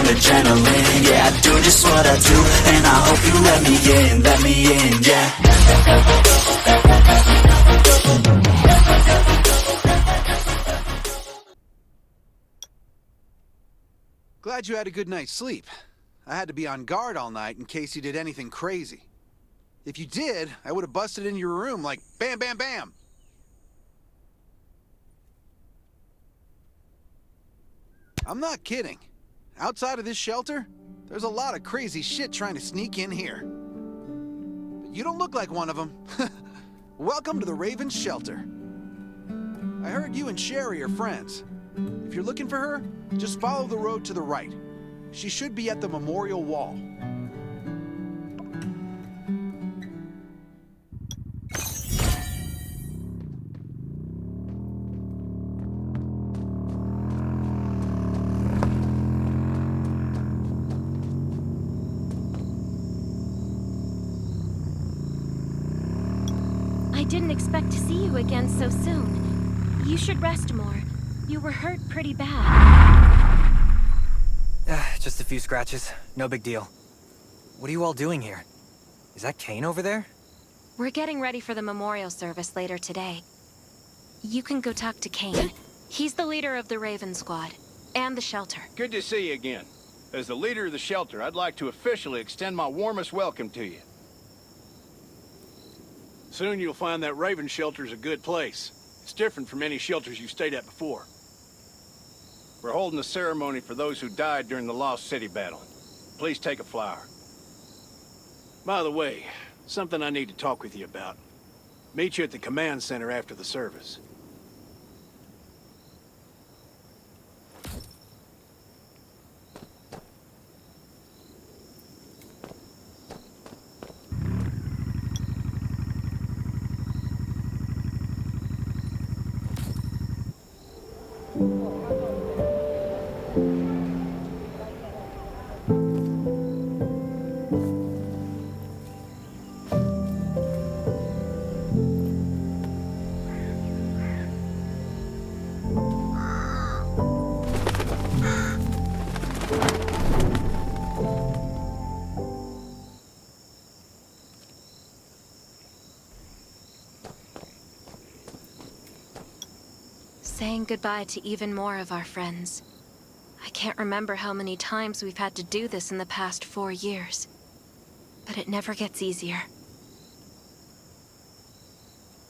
adrenaline. Yeah, I do just what I do, and I hope you let me in, yeah. Glad you had a good night's sleep. I had to be on guard all night in case you did anything crazy. If you did, I would have busted into your room like bam, bam, bam. I'm not kidding. Outside of this shelter, there's a lot of crazy shit trying to sneak in here. But you don't look like one of them. Welcome to the Raven's shelter. I heard you and Sherry are friends. If you're looking for her, just follow the road to the right. She should be at the memorial wall. I didn't expect to see you again so soon. You should rest more. You were hurt pretty bad. Just a few scratches. No big deal. What are you all doing here? Is that Kane over there? We're getting ready for the memorial service later today. You can go talk to Kane. He's the leader of the Raven Squad, and the shelter. Good to see you again. As the leader of the shelter, I'd like to officially extend my warmest welcome to you. Soon you'll find that Raven shelter's a good place. It's different from any shelters you've stayed at before. We're holding a ceremony for those who died during the Lost City battle. Please take a flower. By the way, something I need to talk with you about. Meet you at the command center after the service. Saying goodbye to even more of our friends. I can't remember how many times we've had to do this in the past 4 years. But it never gets easier.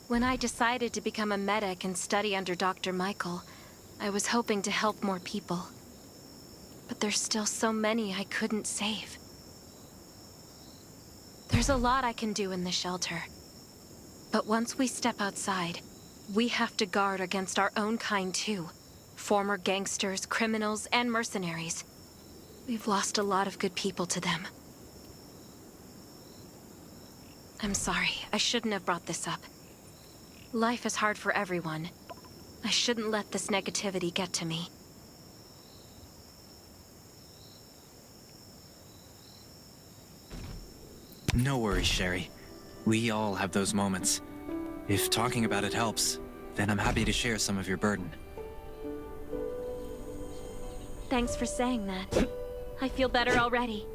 When I decided to become a medic and study under Dr. Michael, I was hoping to help more people. But there's still so many I couldn't save. There's a lot I can do in the shelter. But once we step outside, we have to guard against our own kind too. Former gangsters, criminals, and mercenaries. We've lost a lot of good people to them. I'm sorry, I shouldn't have brought this up. Life is hard for everyone. I shouldn't let this negativity get to me. No worries, Sherry. We all have those moments. If talking about it helps, then I'm happy to share some of your burden. Thanks for saying that. I feel better already.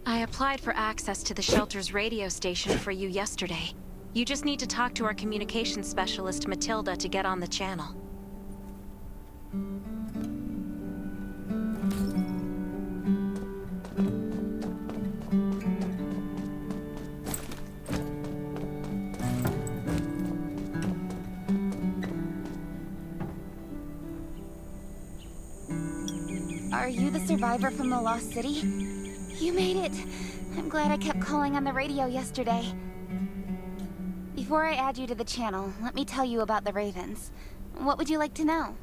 I applied for access to the shelter's radio station for you yesterday. You just need to talk to our communications specialist, Matilda, to get on the channel. Are you the survivor from the Lost City? You made it! I'm glad I kept calling on the radio yesterday. Before I add you to the channel, let me tell you about the Ravens. What would you like to know?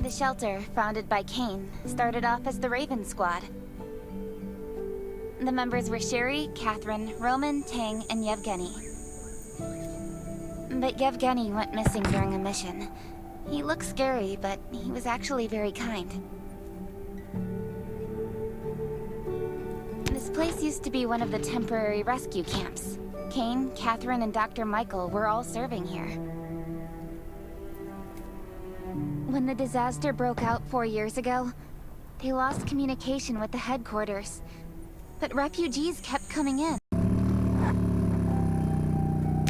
The shelter, founded by Kane, started off as the Raven Squad. The members were Sherry, Catherine, Roman, Tang, and Yevgeny. But Yevgeny went missing during a mission. He looked scary, but he was actually very kind. This place used to be one of the temporary rescue camps. Kane, Catherine, and Dr. Michael were all serving here. When the disaster broke out 4 years ago, they lost communication with the headquarters. But refugees kept coming in.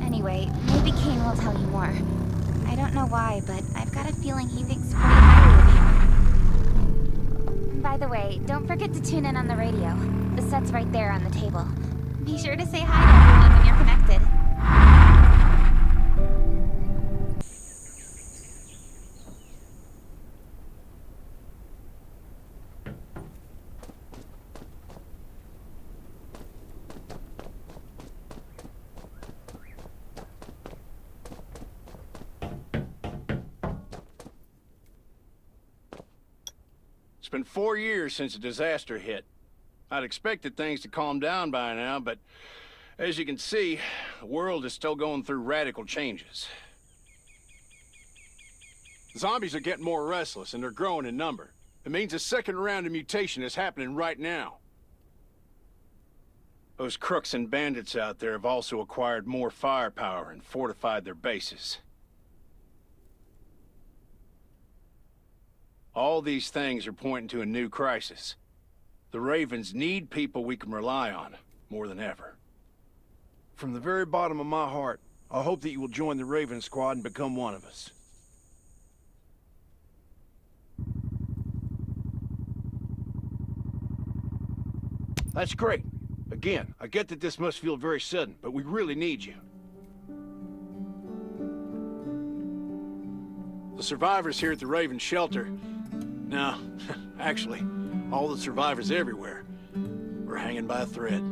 Anyway, maybe Kane will tell you more. I don't know why, but I've got a feeling he thinks pretty highly of you. By the way, don't forget to tune in on the radio. The set's right there on the table. Be sure to say hi to everyone when you're connected. It's been 4 years since the disaster hit. I'd expected things to calm down by now, but as you can see, the world is still going through radical changes. Zombies are getting more restless, and they're growing in number. It means a second round of mutation is happening right now. Those crooks and bandits out there have also acquired more firepower and fortified their bases. All these things are pointing to a new crisis. The Ravens need people we can rely on, more than ever. From the very bottom of my heart, I hope that you will join the Raven Squad and become one of us. That's great. Again, I get that this must feel very sudden, but we really need you. The survivors here at the Raven Shelter... No, actually, all the survivors everywhere. We're hanging by a thread.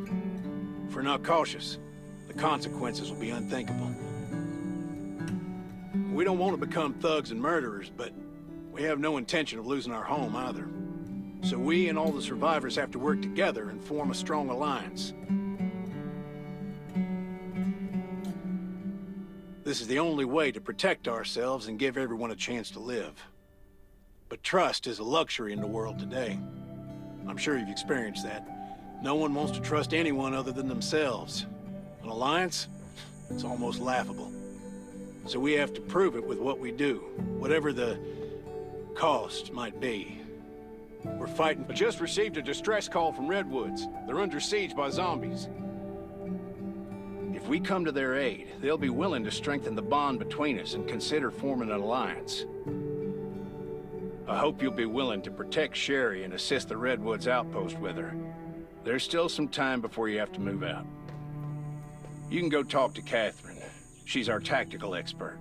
If we're not cautious, the consequences will be unthinkable. We don't want to become thugs and murderers, but we have no intention of losing our home either. So we and all the survivors have to work together and form a strong alliance. This is the only way to protect ourselves and give everyone a chance to live. But trust is a luxury in the world today. I'm sure you've experienced that. No one wants to trust anyone other than themselves. An alliance? It's almost laughable. So we have to prove it with what we do, whatever the cost might be. We're fighting. I just received a distress call from Redwoods. They're under siege by zombies. If we come to their aid, they'll be willing to strengthen the bond between us and consider forming an alliance. I hope you'll be willing to protect Sherry and assist the Redwoods outpost with her. There's still some time before you have to move out. You can go talk to Catherine. She's our tactical expert.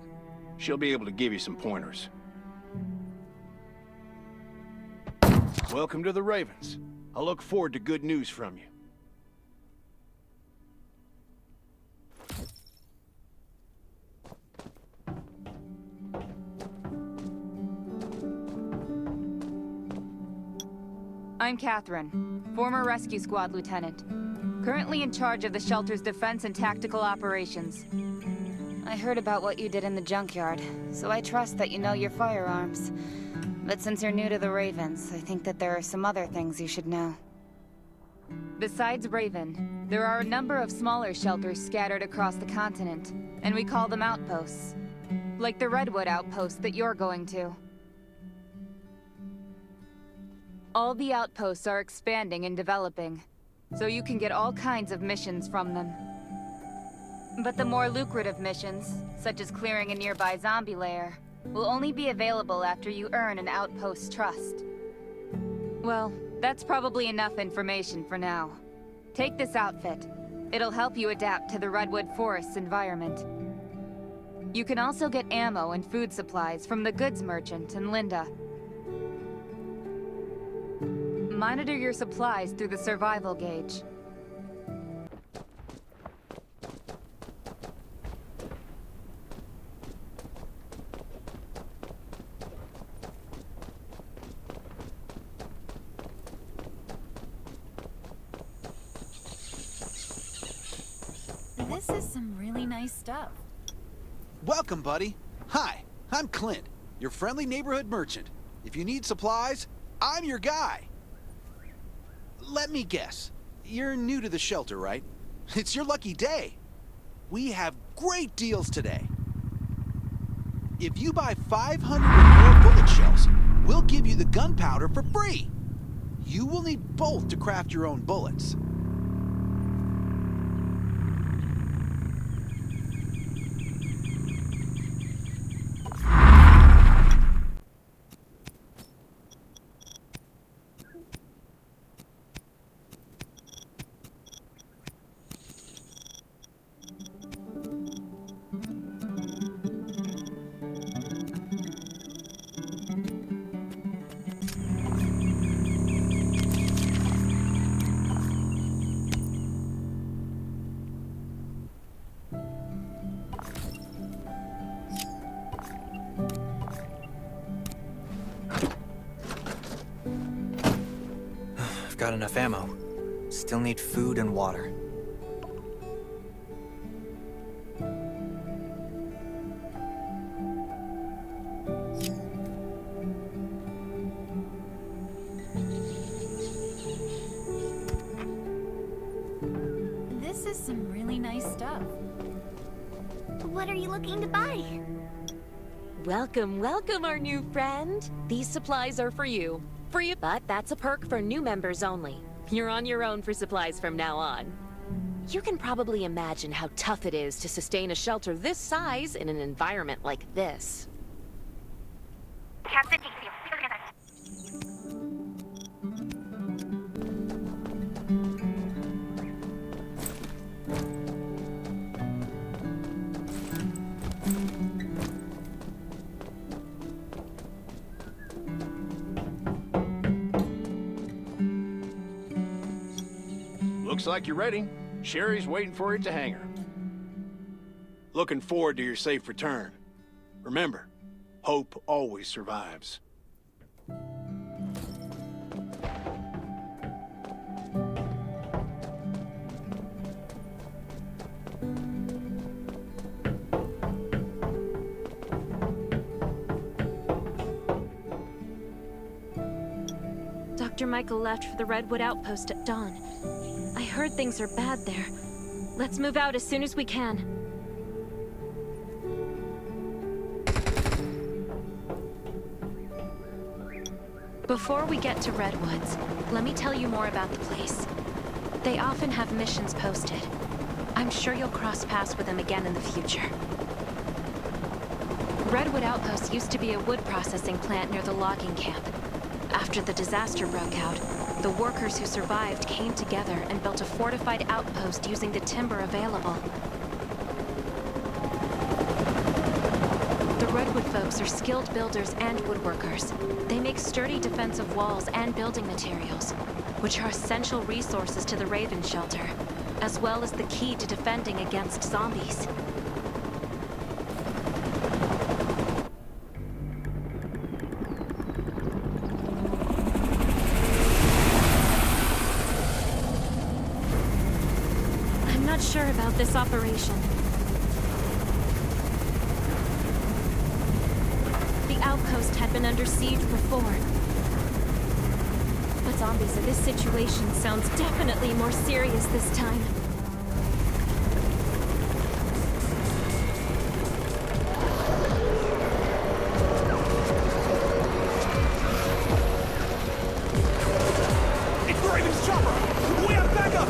She'll be able to give you some pointers. Welcome to the Ravens. I look forward to good news from you. I'm Catherine, former Rescue Squad Lieutenant. Currently in charge of the shelter's defense and tactical operations. I heard about what you did in the junkyard, so I trust that you know your firearms. But since you're new to the Ravens, I think that there are some other things you should know. Besides Raven, there are a number of smaller shelters scattered across the continent, and we call them outposts. Like the Redwood outpost that you're going to. All the outposts are expanding and developing, so you can get all kinds of missions from them. But the more lucrative missions, such as clearing a nearby zombie lair, will only be available after you earn an outpost's trust. Well, that's probably enough information for now. Take this outfit. It'll help you adapt to the Redwood Forest's environment. You can also get ammo and food supplies from the goods merchant and Linda. Monitor your supplies through the survival gauge. This is some really nice stuff. Welcome, buddy. Hi, I'm Clint, your friendly neighborhood merchant. If you need supplies, I'm your guy. Let me guess. You're new to the shelter, right? It's your lucky day. We have great deals today. If you buy 500 or more bullet shells, we'll give you the gunpowder for free. You will need both to craft your own bullets. Got enough ammo. Still need food and water. This is some really nice stuff. What are you looking to buy? Welcome, welcome, our new friend. These supplies are for you. Free, but that's a perk for new members only. You're on your own for supplies from now on. You can probably imagine how tough it is to sustain a shelter this size in an environment like this. Looks like you're ready. Sherry's waiting for you to hang her. Looking forward to your safe return. Remember, hope always survives. Dr. Michael left for the Redwood Outpost at dawn. I heard things are bad there. Let's move out as soon as we can. Before we get to Redwoods, let me tell you more about the place. They often have missions posted. I'm sure you'll cross paths with them again in the future. Redwood Outpost used to be a wood processing plant near the logging camp. After the disaster broke out, the workers who survived came together and built a fortified outpost using the timber available. The Redwood folks are skilled builders and woodworkers. They make sturdy defensive walls and building materials, which are essential resources to the Raven Shelter, as well as the key to defending against zombies. Sure about this operation. The outpost had been under siege before. But zombies in this situation sounds definitely more serious this time. It's the Raven's chopper! We have backup!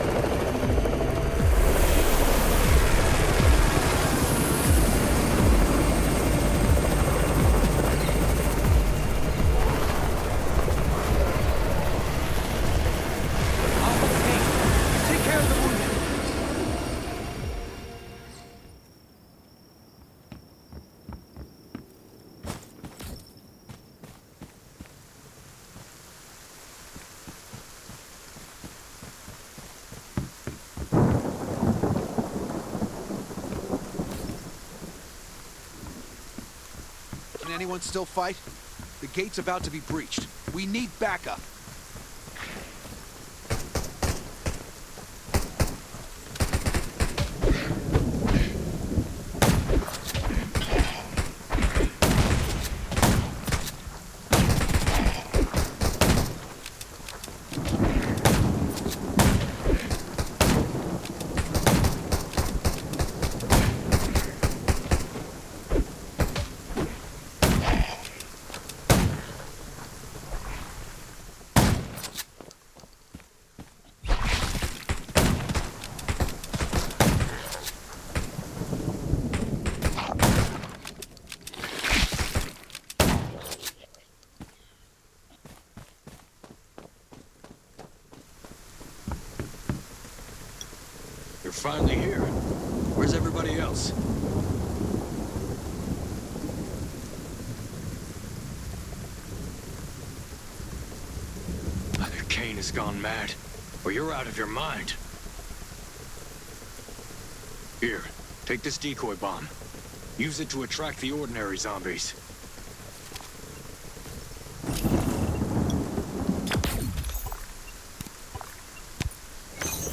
Can anyone still fight? The gate's about to be breached. We need backup. everybody else. Either Kane has gone mad, or you're out of your mind. Here, take this decoy bomb. Use it to attract the ordinary zombies.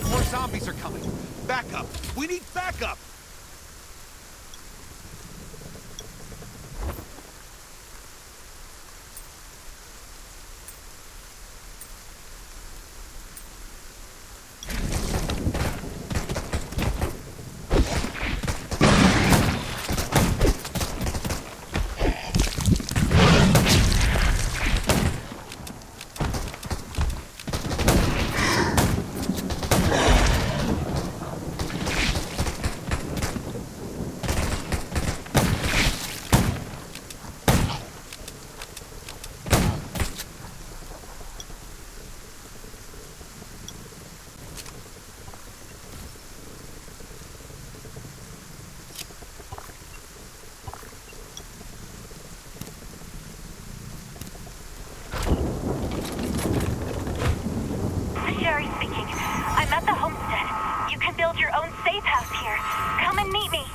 More zombies are coming. Backup. We need backup. Sherry speaking. I'm at the homestead. You can build your own safe house here. Come and meet me.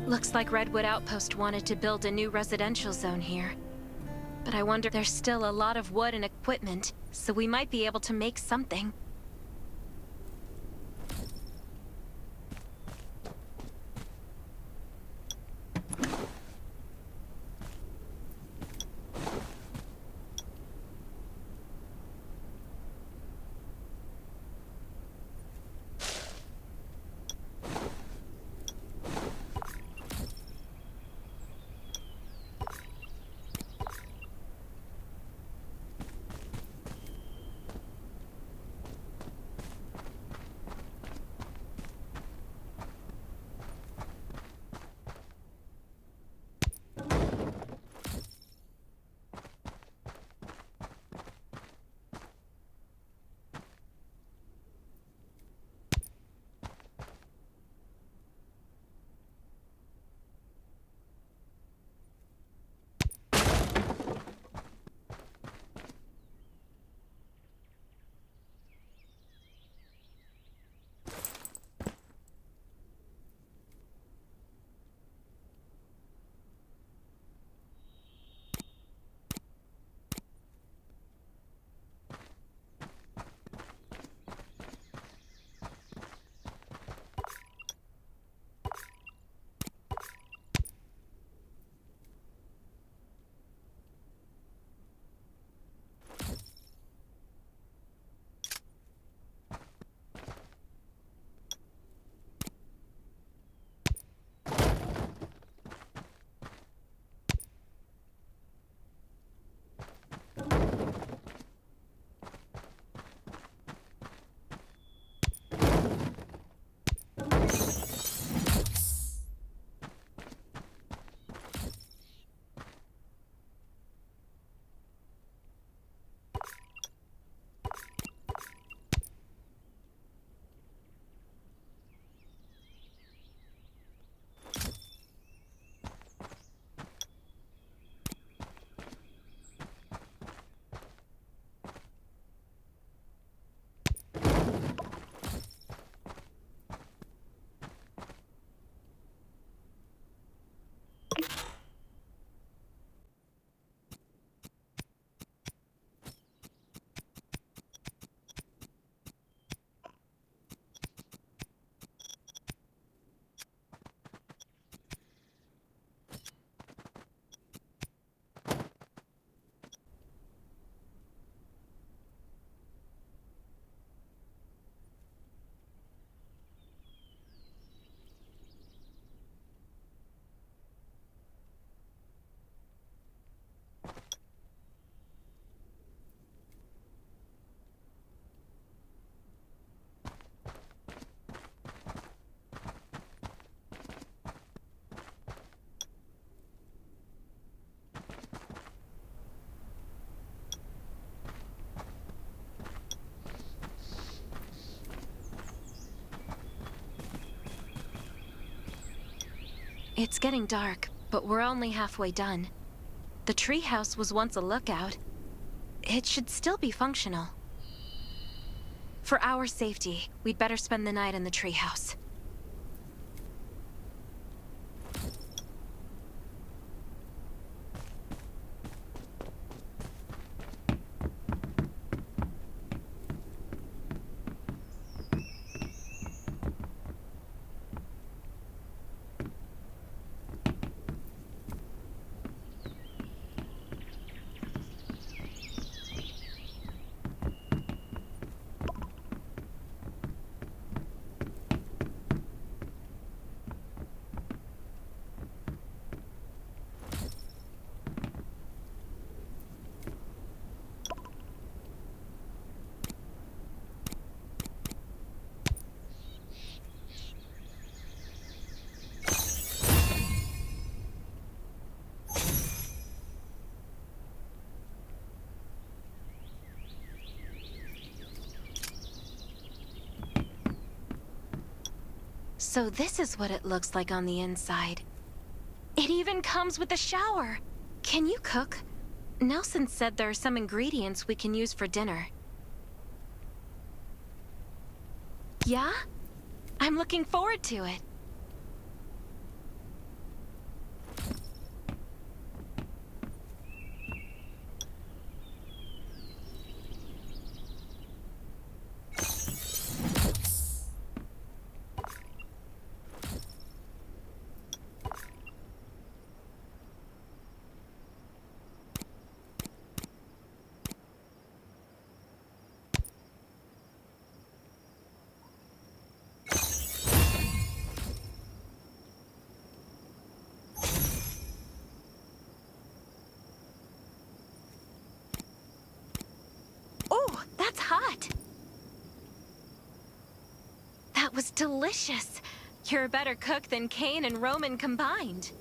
Looks like Redwood Outpost wanted to build a new residential zone here. But I wonder, there's still a lot of wood and equipment, so we might be able to make something. It's getting dark, but we're only halfway done. The treehouse was once a lookout. It should still be functional. For our safety, we'd better spend the night in the treehouse. So this is what it looks like on the inside. It even comes with a shower! Can you cook? Nelson said there are some ingredients we can use for dinner. Yeah? I'm looking forward to it. Oh, that's hot! That was delicious. You're a better cook than Kane and Roman combined.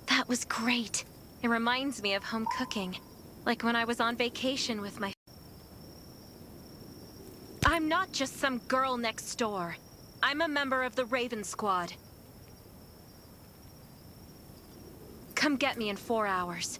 That was great. It reminds me of home cooking, like when I was on vacation with my... I'm not just some girl next door. I'm a member of the Raven Squad. Come get me in 4 hours.